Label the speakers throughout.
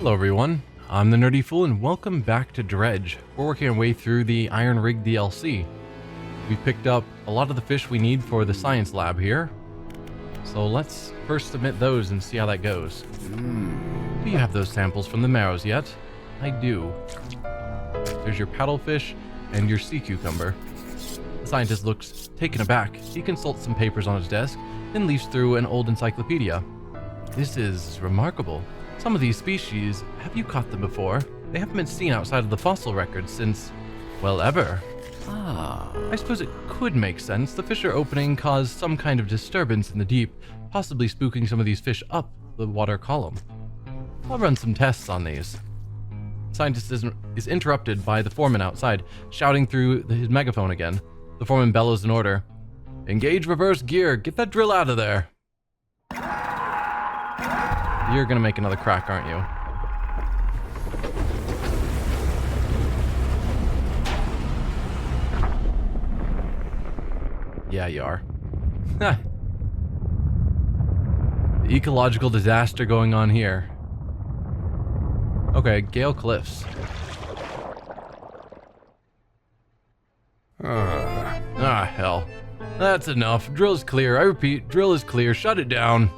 Speaker 1: Hello everyone, I'm the Nerdy Fool and welcome back to Dredge. We're working our way through the Iron Rig DLC. We've picked up a lot of the fish we need for the science lab here. So let's first submit those and see how that goes. Do you have those samples from the marrows yet? I do. There's your paddlefish and your sea cucumber. The scientist looks taken aback. He consults some papers on his desk, then leafs through an old encyclopedia. This is remarkable. Some of these species, have you caught them before? They haven't been seen outside of the fossil records since, well, ever. I suppose it could make sense. The fissure opening caused some kind of disturbance in the deep, possibly spooking some of these fish up the water column. I'll run some tests on these. The scientist is interrupted by the foreman outside, shouting through his megaphone again. The foreman bellows an order. Engage reverse gear, get that drill out of there. You're gonna make another crack, aren't you? Yeah, you are. The ecological disaster going on here. Okay, Gale Cliffs. Hell. That's enough. Drill's clear. I repeat, drill is clear. Shut it down.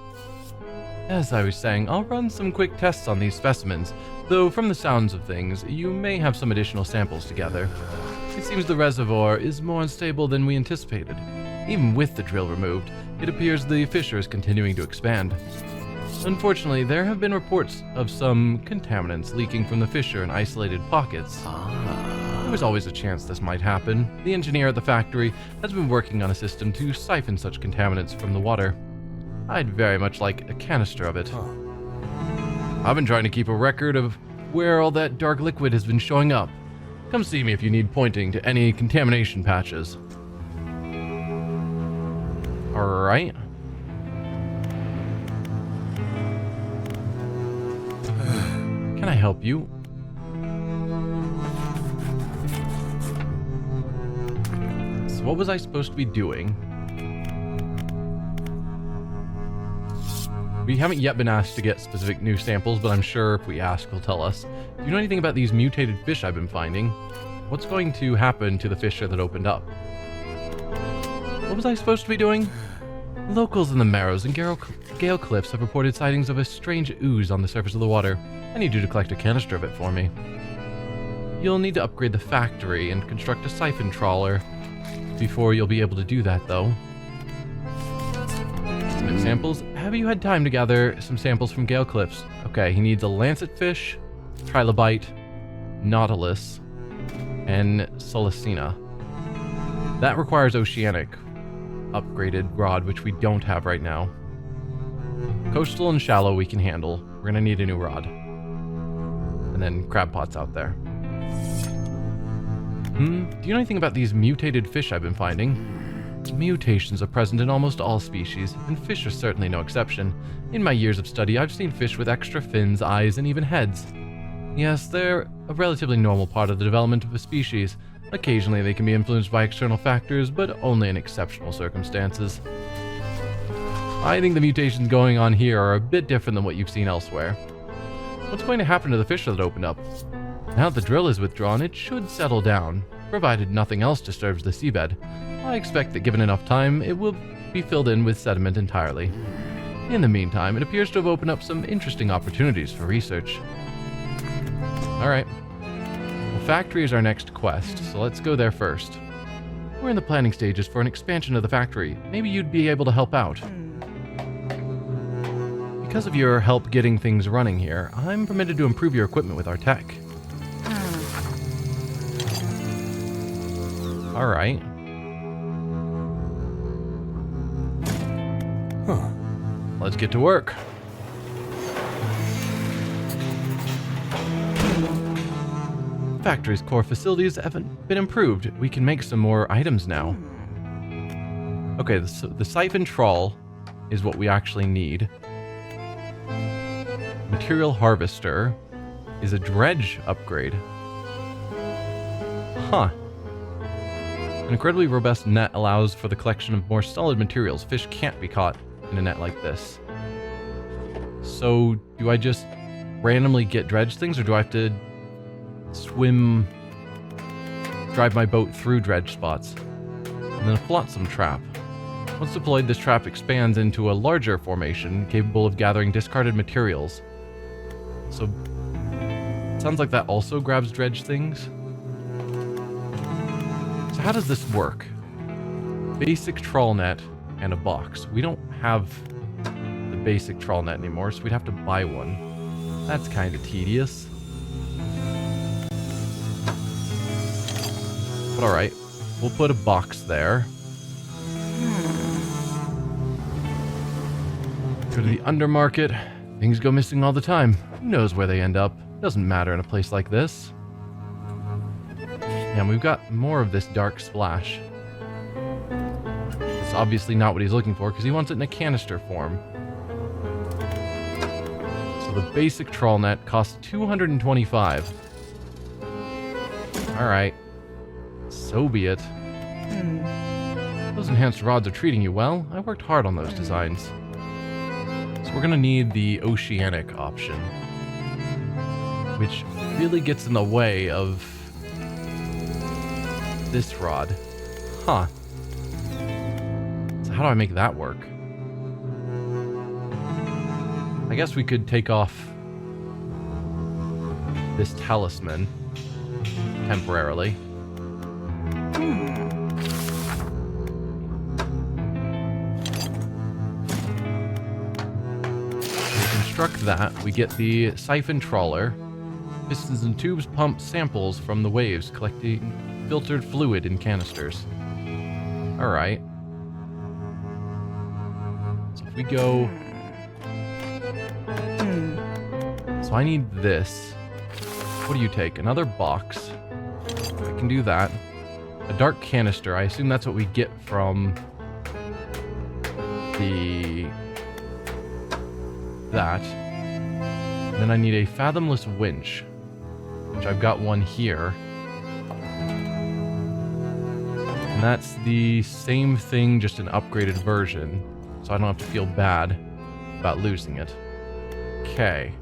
Speaker 1: As I was saying, I'll run some quick tests on these specimens, though from the sounds of things, you may have some additional samples together. It seems the reservoir is more unstable than we anticipated. Even with the drill removed, it appears the fissure is continuing to expand. Unfortunately, there have been reports of some contaminants leaking from the fissure in isolated pockets. There was always a chance this might happen. The engineer at the factory has been working on a system to siphon such contaminants from the water. I'd very much like a canister of it. I've been trying to keep a record of where all that dark liquid has been showing up. Come see me if you need pointing to any contamination patches. Alright. Can I help you? So what was I supposed to be doing? We haven't yet been asked to get specific new samples, but I'm sure if we ask, he'll tell us. Do you know anything about these mutated fish I've been finding? What's going to happen to the fissure that opened up? What was I supposed to be doing? Locals in the Marrows and Gale Cliffs have reported sightings of a strange ooze on the surface of the water. I need you to collect a canister of it for me. You'll need to upgrade the factory and construct a siphon trawler before you'll be able to do that, though. Submit samples. Have you had time to gather some samples from Gale Cliffs? Okay, he needs a lancetfish, trilobite, nautilus, and solicina. That requires oceanic upgraded rod, which we don't have right now. Coastal and shallow we can handle. We're gonna need a new rod. And then crab pots out there. Do you know anything about these mutated fish I've been finding? Mutations are present in almost all species, and fish are certainly no exception. In my years of study, I've seen fish with extra fins, eyes, and even heads. Yes, they're a relatively normal part of the development of a species. Occasionally they can be influenced by external factors, but only in exceptional circumstances. I think the mutations going on here are a bit different than what you've seen elsewhere. What's going to happen to the fissure that opened up? Now that the drill is withdrawn, it should settle down, provided nothing else disturbs the seabed. I expect that given enough time, it will be filled in with sediment entirely. In the meantime, it appears to have opened up some interesting opportunities for research. Alright. The factory is our next quest, so let's go there first. We're in the planning stages for an expansion of the factory. Maybe you'd be able to help out. Because of your help getting things running here, I'm permitted to improve your equipment with our tech. Alright. Let's get to work. Factory's core facilities haven't been improved. We can make some more items now. Okay, the siphon trawl is what we actually need. Material harvester is a dredge upgrade. Huh. An incredibly robust net allows for the collection of more solid materials. Fish can't be caught in a net like this. So, do I just randomly get dredge things, or do I have to drive my boat through dredge spots? And then a flotsam trap. Once deployed, this trap expands into a larger formation capable of gathering discarded materials. So, sounds like that also grabs dredge things. So how does this work? Basic trawl net and a box. We don't have the basic trawl net anymore, so we'd have to buy one. That's kind of tedious. But alright, we'll put a box there. Go to the undermarket. Things go missing all the time. Who knows where they end up? Doesn't matter in a place like this. And we've got more of this dark splash. It's obviously not what he's looking for because he wants it in a canister form. So the basic trawl net costs 225. Alright. So be it. Those enhanced rods are treating you well. I worked hard on those designs. So we're gonna need the oceanic option, which really gets in the way of this rod. Huh. So how do I make that work? I guess we could take off this talisman temporarily. Construct that, we get the siphon trawler. Pistons and tubes pump samples from the waves, collecting filtered fluid in canisters. Alright. So if we go... So I need this. What do you take? Another box. I can do that. A dark canister. I assume that's what we get from the... that. And then I need a fathomless winch, which I've got one here. And that's the same thing, just an upgraded version, so I don't have to feel bad about losing it. Okay.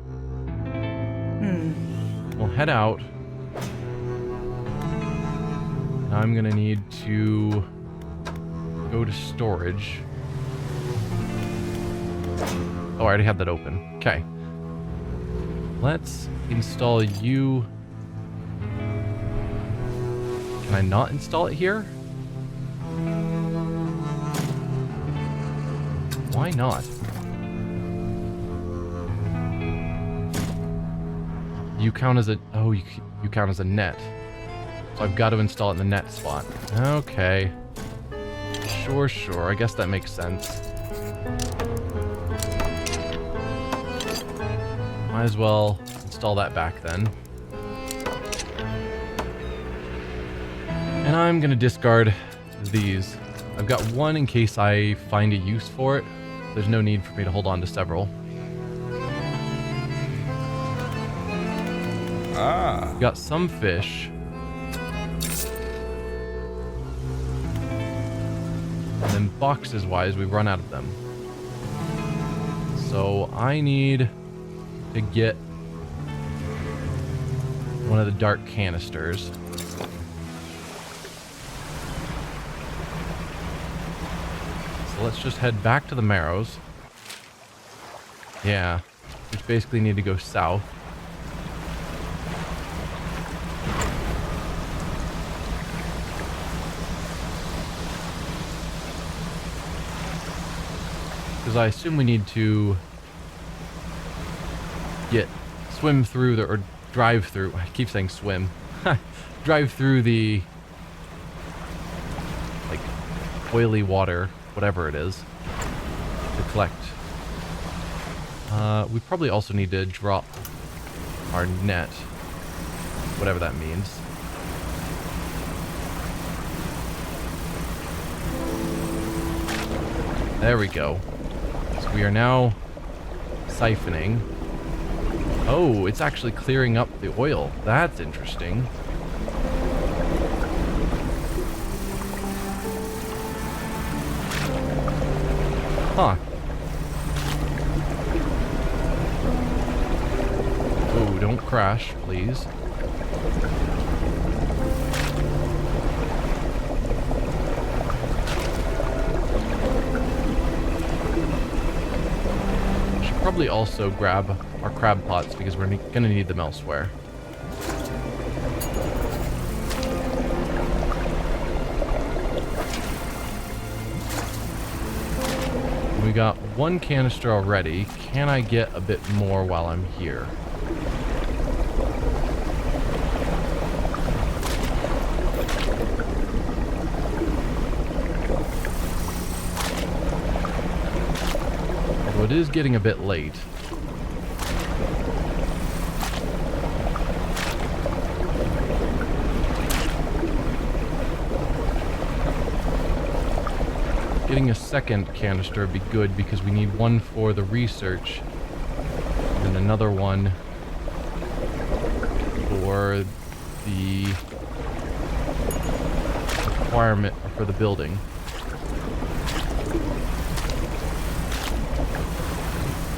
Speaker 1: We'll head out. Now I'm gonna need to go to storage. Oh, I already had that open. Okay. Let's install you. Can I not install it here? Why not? You count as a... Oh, you count as a net. So I've got to install it in the net spot. Okay. Sure. I guess that makes sense. Might as well install that back then. And I'm gonna discard these. I've got one in case I find a use for it. There's no need for me to hold on to several. We've got some fish. And then boxes wise, we've run out of them. So I need to get one of the dark canisters. So let's just head back to the Marrows. Yeah, which basically need to go south. Because I assume we need to swim through or drive through. I keep saying swim. Drive through the like oily water, whatever it is, to collect. We probably also need to drop our net, whatever that means. There we go. So we are now siphoning. Oh, it's actually clearing up the oil. That's interesting. Huh. don't crash, please. Should probably also grab our crab pots because we're gonna need them elsewhere. We got one canister already. Can I get a bit more while I'm here? Although it is getting a bit late. Getting a second canister would be good because we need one for the research and another one for the requirement for the building.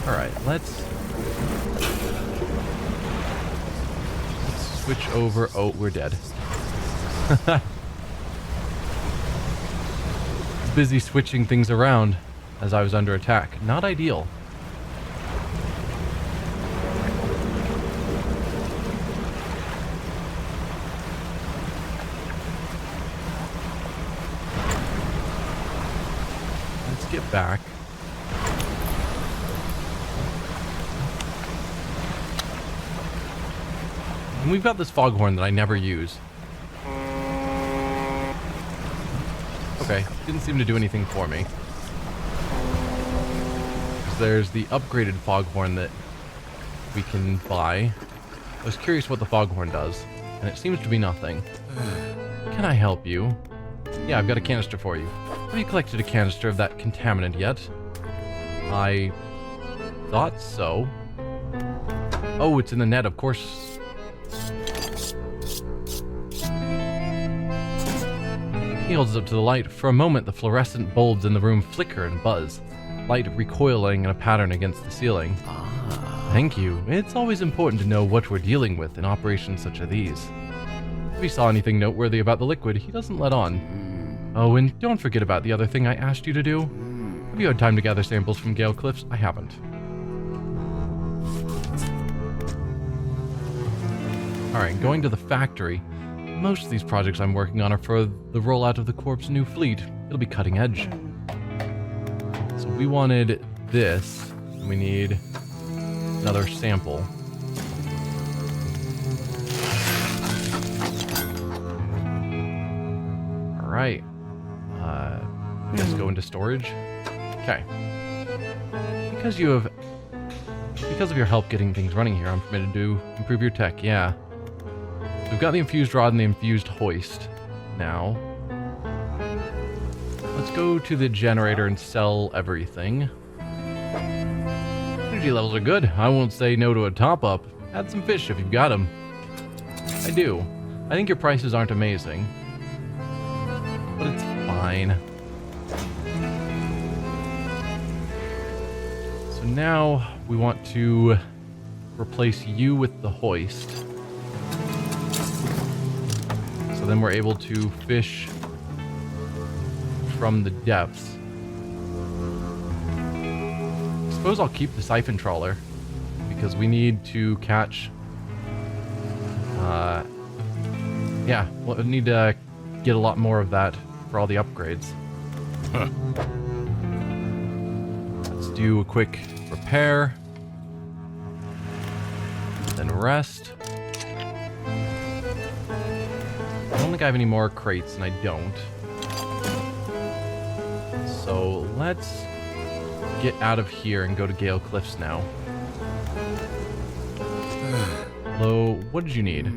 Speaker 1: Alright, let's switch over. Oh, we're dead. Busy switching things around as I was under attack. Not ideal. Let's get back. And we've got this foghorn that I never use. Okay, didn't seem to do anything for me. There's the upgraded foghorn that we can buy. I was curious what the foghorn does, and it seems to be nothing. Can I help you? Yeah, I've got a canister for you. Have you collected a canister of that contaminant yet? I thought so. Oh, it's in the net, of course. He holds it up to the light. For a moment, the fluorescent bulbs in the room flicker and buzz, light recoiling in a pattern against the ceiling. Thank you. It's always important to know what we're dealing with in operations such as these. If he saw anything noteworthy about the liquid, he doesn't let on. Oh, and don't forget about the other thing I asked you to do. Have you had time to gather samples from Gale Cliffs? I haven't. Alright, going to the factory. Most of these projects I'm working on are for the rollout of the Corp's new fleet. It'll be cutting edge. So we wanted this, and we need another sample. Alright. I guess go into storage. Okay. Because of your help getting things running here, I'm permitted to improve your tech, yeah. We've got the infused rod and the infused hoist now. Let's go to the generator and sell everything. Energy levels are good. I won't say no to a top-up. Add some fish if you've got them. I do. I think your prices aren't amazing, but it's fine. So now we want to replace you with the hoist. So then we're able to fish from the depths. I suppose I'll keep the siphon trawler because we need to catch. Yeah, we'll need to get a lot more of that for all the upgrades. Huh. Let's do a quick repair, then rest. I don't think I have any more crates, and I don't. So let's get out of here and go to Gale Cliffs now. Hello, what did you need?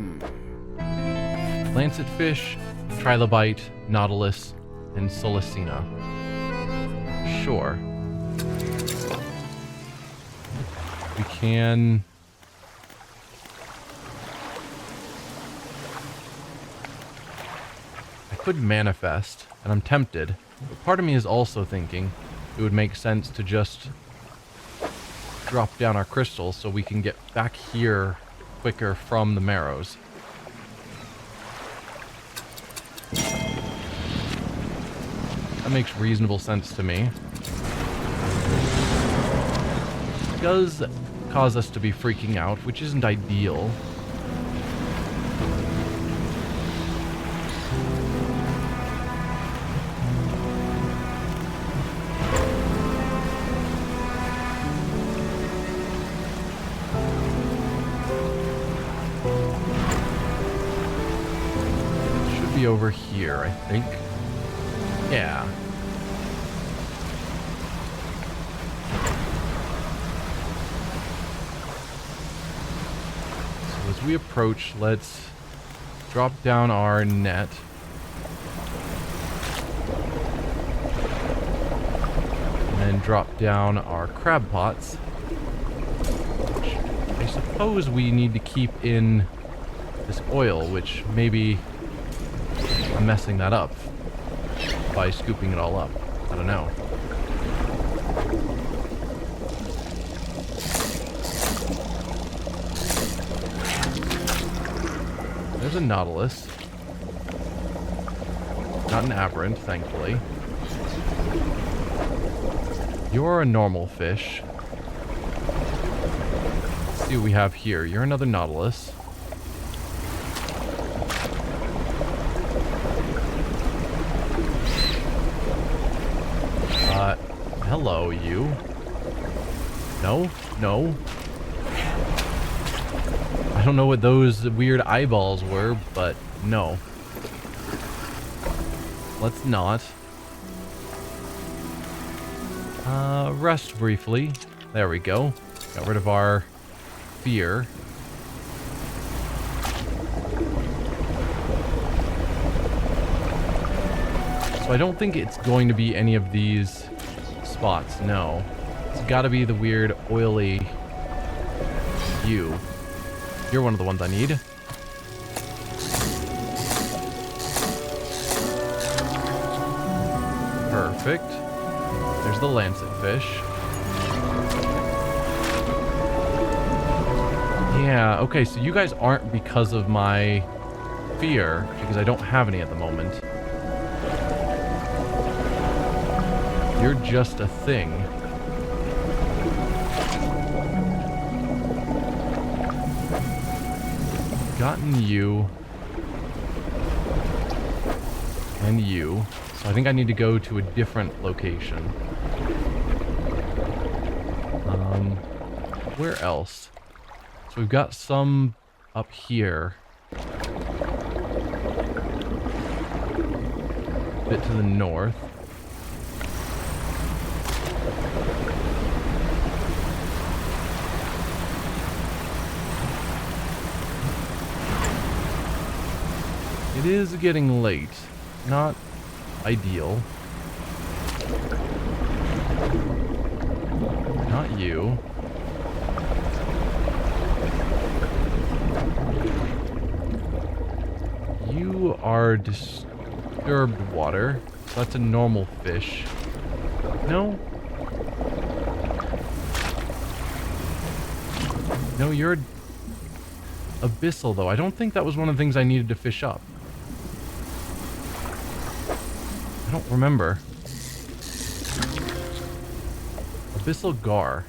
Speaker 1: Lancetfish, trilobite, nautilus, and solicina. Sure. We can... I could manifest, and I'm tempted, but part of me is also thinking it would make sense to just drop down our crystals so we can get back here quicker from the marrows. That makes reasonable sense to me. It does cause us to be freaking out, which isn't ideal. Should be over here, I think. Yeah. As we approach, let's drop down our net. And then drop down our crab pots. Which I suppose we need to keep in this oil, which maybe I'm messing that up by scooping it all up. I don't know. There's a nautilus. Not an aberrant, thankfully. You're a normal fish. Let's see what we have here. You're another nautilus. Hello, you. No? No? I don't know what those weird eyeballs were, but no. Let's not. Rest briefly. There we go. Got rid of our fear. So I don't think it's going to be any of these spots, no. It's gotta be the weird oily you. You're one of the ones I need. Perfect. There's the lancet fish. Yeah, okay, so you guys aren't because of my fear, because I don't have any at the moment. You're just a thing. Gotten you. And you. So I think I need to go to a different location. Where else? So we've got some up here. A bit to the north. It is getting late. Not ideal. Not you. You are disturbed water. So that's a normal fish. No? No, you're abyssal, though. I don't think that was one of the things I needed to fish up. I don't remember. Abyssal gar.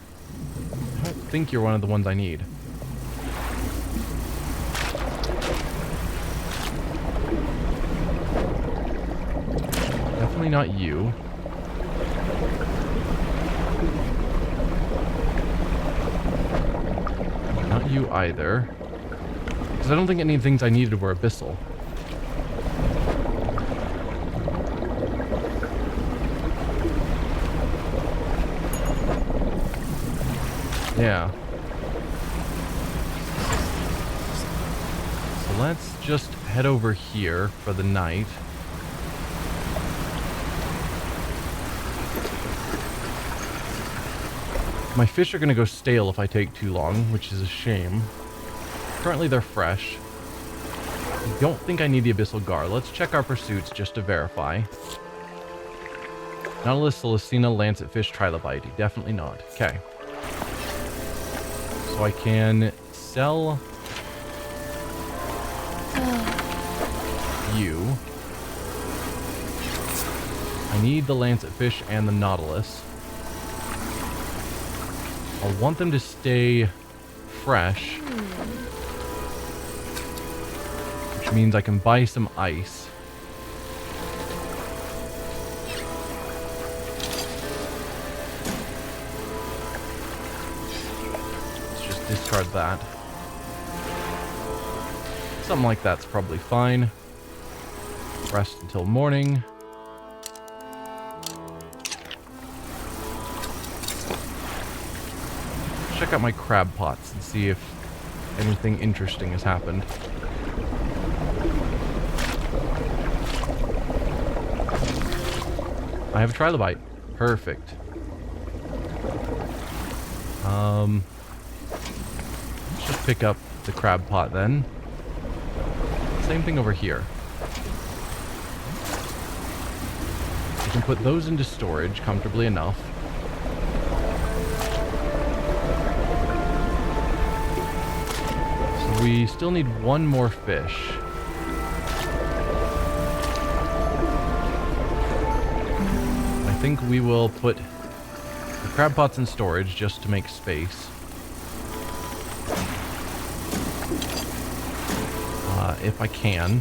Speaker 1: I don't think you're one of the ones I need. Definitely not you. Not you either. Because I don't think any of the things I needed were abyssal. Yeah. So let's just head over here for the night. My fish are going to go stale if I take too long, which is a shame. Currently they're fresh. I don't think I need the abyssal gar. Let's check our pursuits just to verify. Nautilus, Celestina, lancet fish, trilobite. Definitely not. Okay. So I can sell You. I need the lancetfish and the nautilus. I want them to stay fresh, which means I can buy some ice. Let's just discard that. Something like that's probably fine. Rest until morning. Check out my crab pots and see if anything interesting has happened. I have a trilobite. Perfect. Let's just pick up the crab pot then. Same thing over here. We can put those into storage comfortably enough. So we still need one more fish. I think we will put the crab pots in storage just to make space. If I can.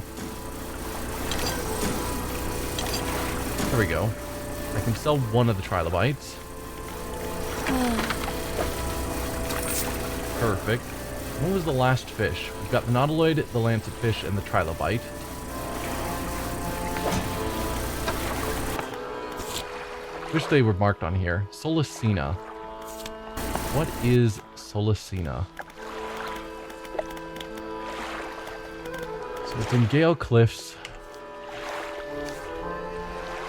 Speaker 1: There we go. I can sell one of the trilobites. Perfect. What was the last fish? We've got the nautiloid, the lancetfish, and the trilobite. Wish they were marked on here. Solicina. What is Solicina? So it's in Gale Cliffs.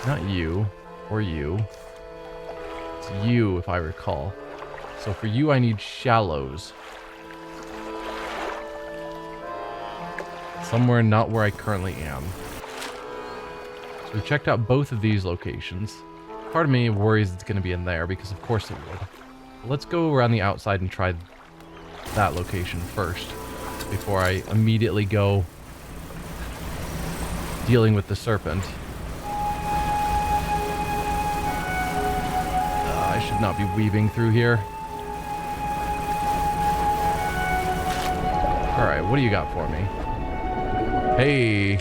Speaker 1: Not you, or you. It's you, if I recall. So for you, I need shallows. Somewhere not where I currently am. So we've checked out both of these locations. Part of me worries it's going to be in there, because of course it would. But let's go around the outside and try that location first, before I immediately go dealing with the serpent. I should not be weaving through here. Alright, what do you got for me? Hey!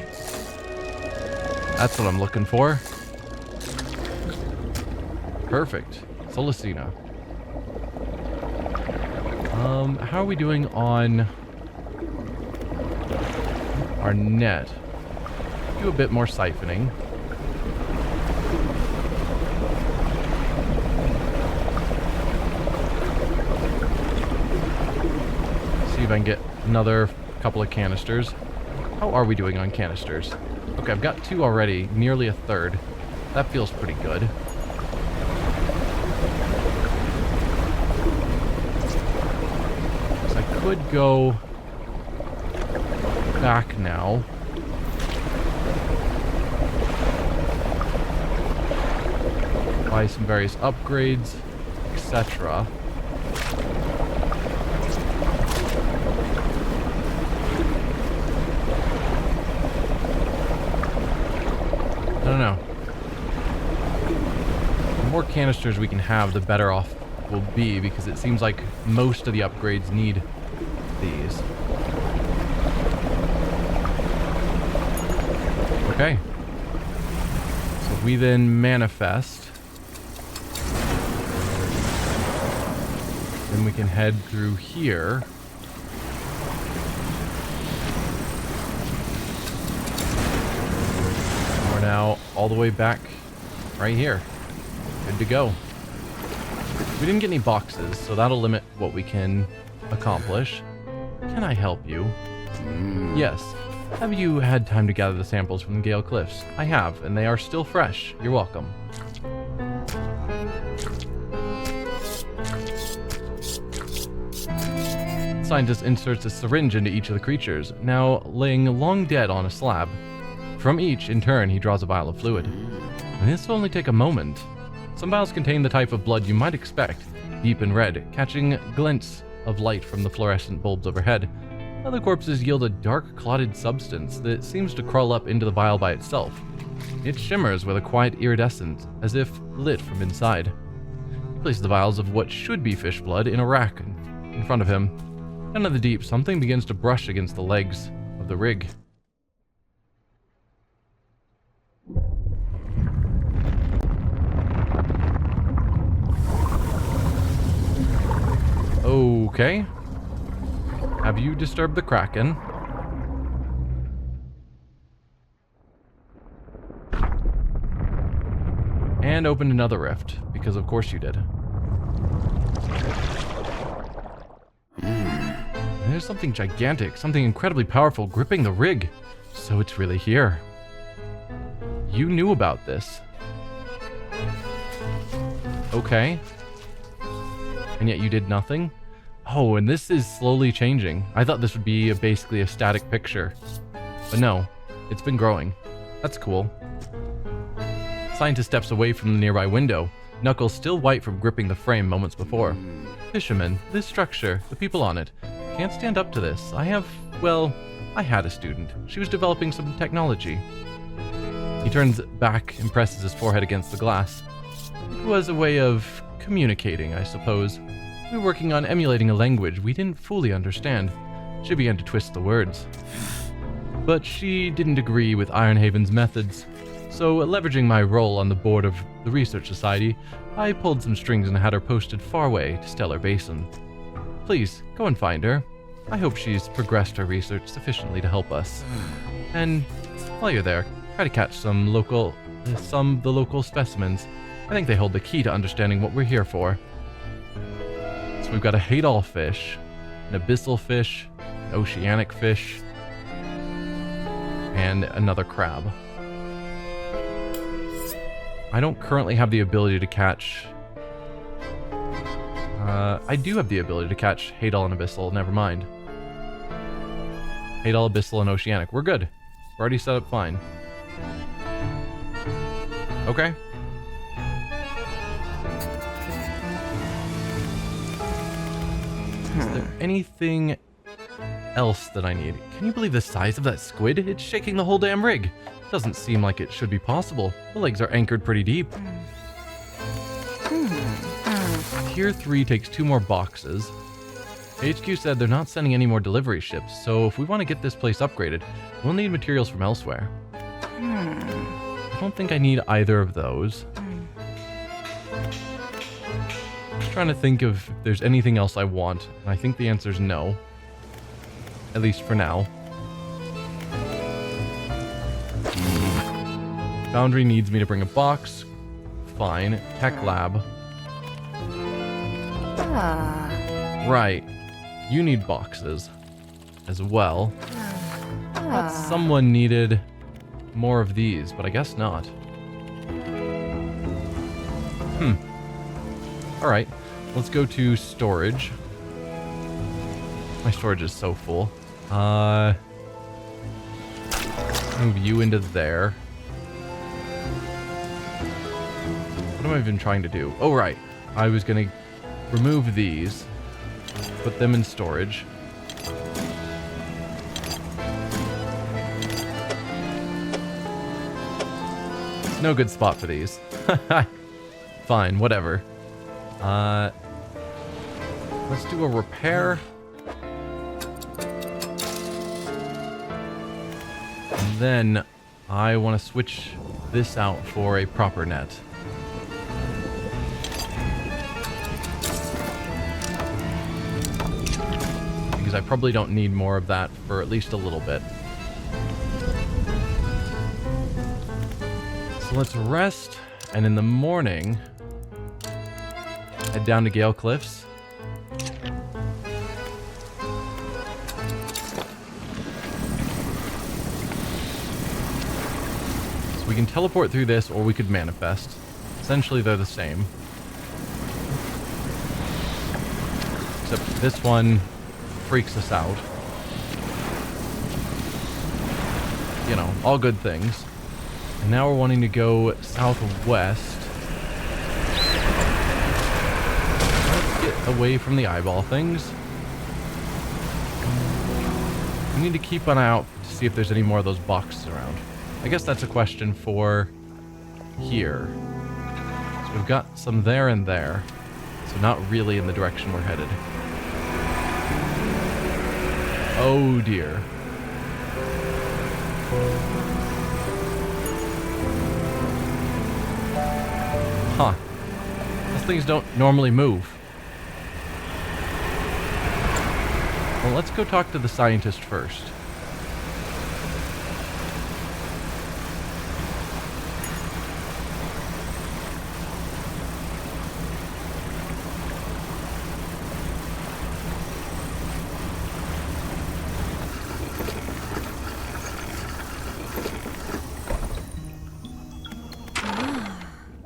Speaker 1: That's what I'm looking for. Perfect. Solicina. How are we doing on our net? Do a bit more siphoning. See if I can get another couple of canisters. How are we doing on canisters? Okay, I've got 2 already, nearly a third. That feels pretty good. So I could go back now. Buy some various upgrades, etc. I don't know. The more canisters we can have, the better off we'll be, because it seems like most of the upgrades need these. Okay. So we then manifest. Then we can head through here. We're now all the way back right here. Good to go. We didn't get any boxes, so that'll limit what we can accomplish. Can I help you? Yes. Have you had time to gather the samples from the Gale Cliffs? I have, and they are still fresh. You're welcome. Scientist inserts a syringe into each of the creatures, now laying long dead on a slab. From each, in turn, he draws a vial of fluid. And this will only take a moment. Some vials contain the type of blood you might expect, deep and red, catching glints of light from the fluorescent bulbs overhead. Other corpses yield a dark, clotted substance that seems to crawl up into the bile by itself. It shimmers with a quiet iridescence, as if lit from inside. He places the vials of what should be fish blood in a rack in front of him. Down in the deep, something begins to brush against the legs of the rig. Okay. Have you disturbed the Kraken? And opened another rift, because of course you did. There's something gigantic, something incredibly powerful gripping the rig. So it's really here. You knew about this. Okay. And yet you did nothing? Oh, and this is slowly changing. I thought this would be basically a static picture. But no, it's been growing. That's cool. Scientist steps away from the nearby window, knuckles still white from gripping the frame moments before. Fisherman, this structure, the people on it, can't stand up to this. I had a student. She was developing some technology. He turns back and presses his forehead against the glass. It was a way of communicating, I suppose. We were working on emulating a language we didn't fully understand. She began to twist the words. But she didn't agree with Ironhaven's methods. So, leveraging my role on the board of the Research Society, I pulled some strings and had her posted far away to Stellar Basin. Please, go and find her. I hope she's progressed her research sufficiently to help us. And while you're there, try to catch some of the local specimens. I think they hold the key to understanding what we're here for. So we've got a Hadal fish, an abyssal fish, an oceanic fish, and another crab. I don't currently have the ability to catch... I do have the ability to catch Hadal and Abyssal, never mind. Hadal, Abyssal, and Oceanic. We're good. We're already set up fine. Okay. Is there anything else that I need? Can you believe the size of that squid? It's shaking the whole damn rig. Doesn't seem like it should be possible. The legs are anchored pretty deep. Tier 3 takes 2 more boxes. HQ said they're not sending any more delivery ships, so if we want to get this place upgraded, we'll need materials from elsewhere. I don't think I need either of those. Just trying to think if there's anything else I want, and I think the answer is no. At least for now. Foundry needs me to bring a box. Fine. Tech lab. Right. You need boxes as well. Thought someone needed more of these, but I guess not. Alright. Let's go to storage. My storage is so full. Move you into there. What am I even trying to do? Oh, right. I was going to remove these. Put them in storage. No good spot for these. Fine, whatever. Let's do a repair. And then I want to switch this out for a proper net. Because I probably don't need more of that for at least a little bit. So let's rest, and in the morning, head down to Gale Cliffs. So we can teleport through this, or we could manifest. Essentially, they're the same. Except this one freaks us out. You know, all good things. And now we're wanting to go southwest. Let's get away from the eyeball things. We need to keep an eye out to see if there's any more of those boxes around. I guess that's a question for here. So we've got some there and there. So not really in the direction we're headed. Oh dear. Huh. Those things don't normally move. Well, let's go talk to the scientist first.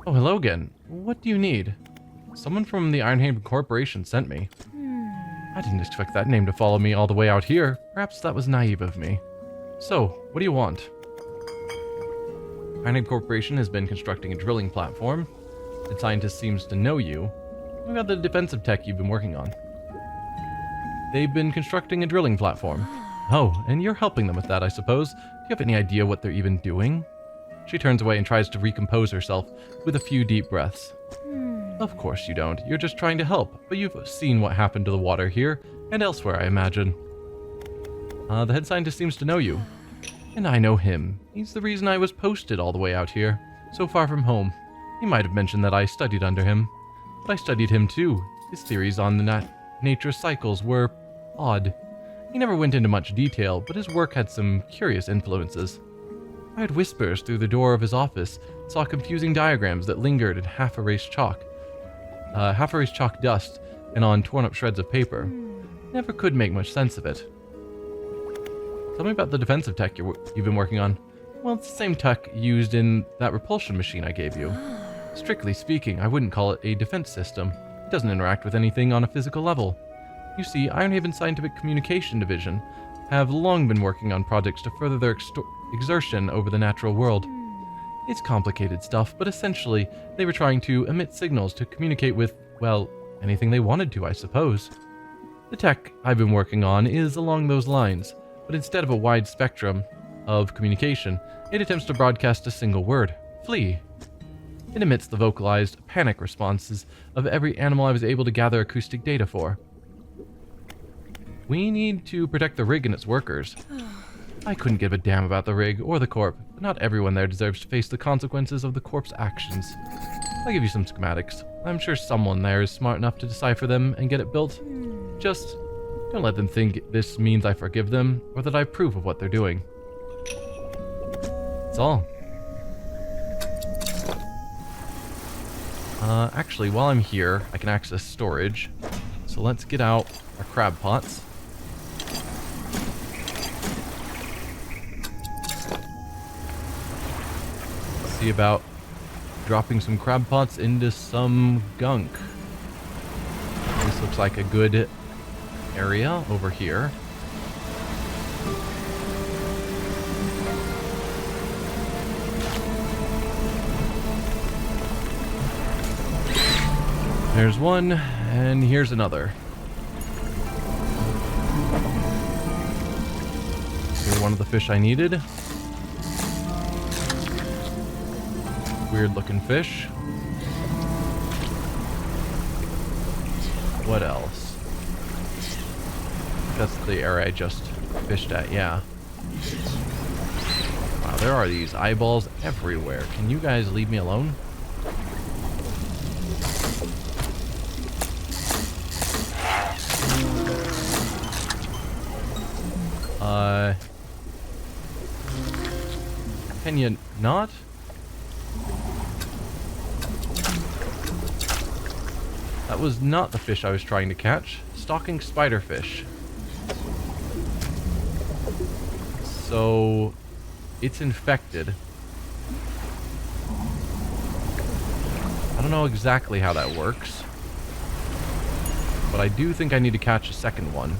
Speaker 1: Oh, hello again. What do you need? Someone from the Ironhaven Corporation sent me. I didn't expect that name to follow me all the way out here. Perhaps that was naive of me. So, what do you want? Ironhaven Corporation has been constructing a drilling platform. The scientist seems to know you. What about the defensive tech you've been working on? They've been constructing a drilling platform. Oh, and you're helping them with that, I suppose. Do you have any idea what they're even doing? She turns away and tries to recompose herself with a few deep breaths. Of course you don't. You're just trying to help, but you've seen what happened to the water here and elsewhere, I imagine. The head scientist seems to know you. And I know him. He's the reason I was posted all the way out here, so far from home. He might have mentioned that I studied under him. But I studied him too. His theories on the nature's cycles were odd. He never went into much detail, but his work had some curious influences. I heard whispers through the door of his office, saw confusing diagrams that lingered in half-erased chalk dust, and on torn-up shreds of paper. Never could make much sense of it. Tell me about the defensive tech you've been working on. Well, it's the same tech used in that repulsion machine I gave you. Strictly speaking, I wouldn't call it a defense system. It doesn't interact with anything on a physical level. You see, Ironhaven Scientific Communication Division have long been working on projects to further their exertion over the natural world. It's complicated stuff, but essentially, they were trying to emit signals to communicate with, well, anything they wanted to, I suppose. The tech I've been working on is along those lines, but instead of a wide spectrum of communication, it attempts to broadcast a single word, flee. It emits the vocalized panic responses of every animal I was able to gather acoustic data for. We need to protect the rig and its workers. I couldn't give a damn about the rig or the corp, but not everyone there deserves to face the consequences of the corp's actions. I'll give you some schematics. I'm sure someone there is smart enough to decipher them and get it built. Just don't let them think this means I forgive them or that I approve of what they're doing. That's all. Actually, while I'm here, I can access storage. So let's get out our crab pots. See about dropping some crab pots into some gunk. This looks like a good area over here. There's one, and here's another. Here's one of the fish I needed. Weird looking fish. What else? That's the area I just fished at, yeah. Wow, there are these eyeballs everywhere. Can you guys leave me alone? Can you not? That was not the fish I was trying to catch. Stalking spiderfish. So, it's infected. I don't know exactly how that works, but I do think I need to catch a second one.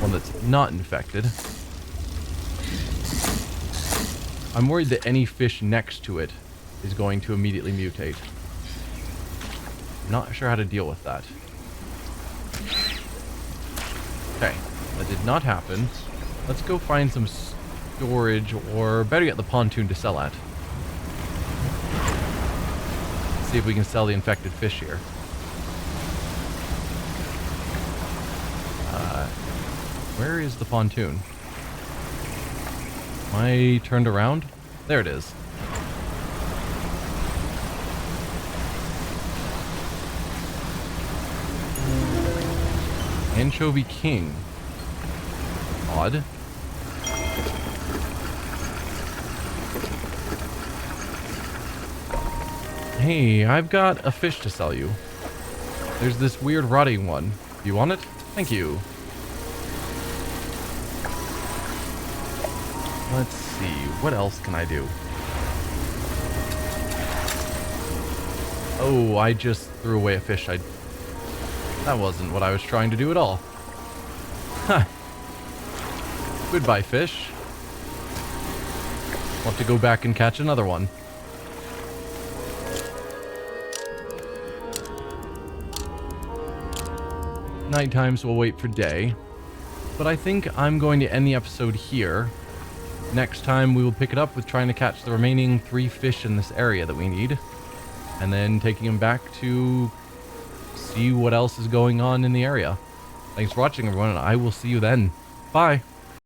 Speaker 1: One that's not infected. I'm worried that any fish next to it is going to immediately mutate. Not sure how to deal with that. Okay, that did not happen. Let's go find some storage, or better yet, the pontoon to sell at. See if we can sell the infected fish here. Where is the pontoon? Am I turned around? There it is. Anchovy King. Odd. Hey, I've got a fish to sell you. There's this weird rotting one. You want it? Thank you. Let's see, what else can I do? Oh, I just threw away a fish. That wasn't what I was trying to do at all. Huh. Goodbye, fish. I'll have to go back and catch another one. Night times will wait for day. But I think I'm going to end the episode here. Next time we will pick it up with trying to catch the remaining 3 fish in this area that we need. And then taking them back to see what else is going on in the area. Thanks for watching, everyone, and I will see you then. Bye!